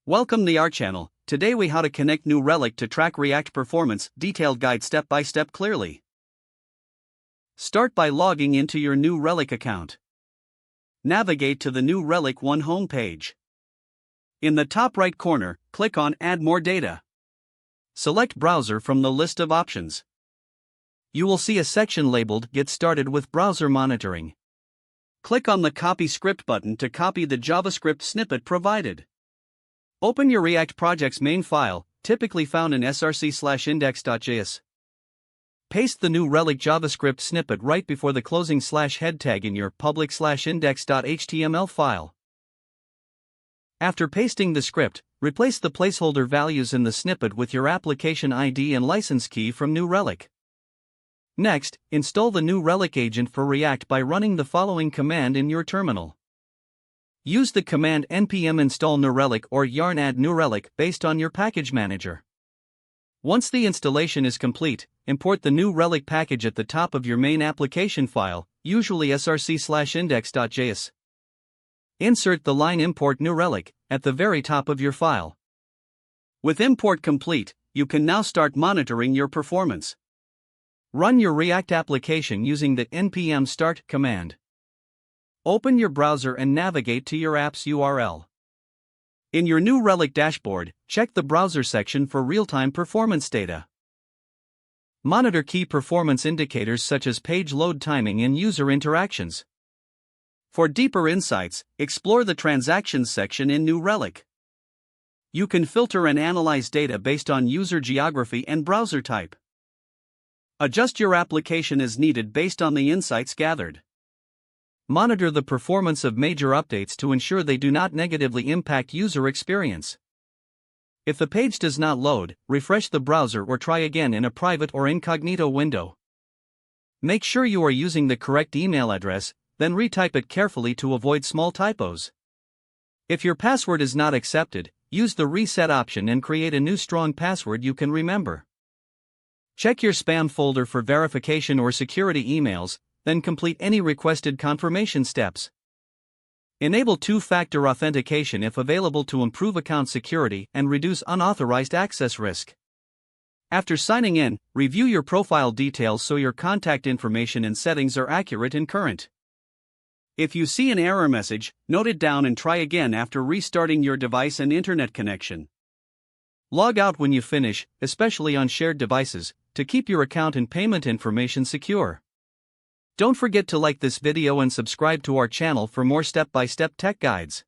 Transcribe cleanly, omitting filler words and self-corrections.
Welcome to our channel. Today we how to connect New Relic to track React performance, detailed guide step by step clearly. Start by logging into your New Relic account. Navigate to the New Relic 1 homepage. In the top right corner, click on Add More Data. Select Browser from the list of options. You will see a section labeled Get Started with Browser Monitoring. Click on the Copy Script button to copy the JavaScript snippet provided. Open your React project's main file, typically found in src/index.js. Paste the New Relic JavaScript snippet right before the closing /head tag in your public/index.html file. After pasting the script, replace the placeholder values in the snippet with your application ID and license key from New Relic. Next, install the New Relic agent for React by running the following command in your terminal. Use the command npm install New Relic or yarn add New Relic based on your package manager. Once the installation is complete, import the New Relic package at the top of your main application file, usually src/index.js. Insert the line Import New Relic at the very top of your file. With import complete, you can now start monitoring your performance. Run your React application using the npm start command. Open your browser and navigate to your app's URL. In your New Relic dashboard, check the browser section for real-time performance data. Monitor key performance indicators such as page load timing and user interactions. For deeper insights, explore the Transactions section in New Relic. You can filter and analyze data based on user geography and browser type. Adjust your application as needed based on the insights gathered. Monitor the performance of major updates to ensure they do not negatively impact user experience. If the page does not load, refresh the browser or try again in a private or incognito window. Make sure you are using the correct email address, then retype it carefully to avoid small typos. If your password is not accepted, use the reset option and create a new strong password you can remember. Check your spam folder for verification or security emails, then complete any requested confirmation steps. Enable two-factor authentication if available to improve account security and reduce unauthorized access risk. After signing in, review your profile details so your contact information and settings are accurate and current. If you see an error message, note it down and try again after restarting your device and internet connection. Log out when you finish, especially on shared devices, to keep your account and payment information secure. Don't forget to like this video and subscribe to our channel for more step-by-step tech guides.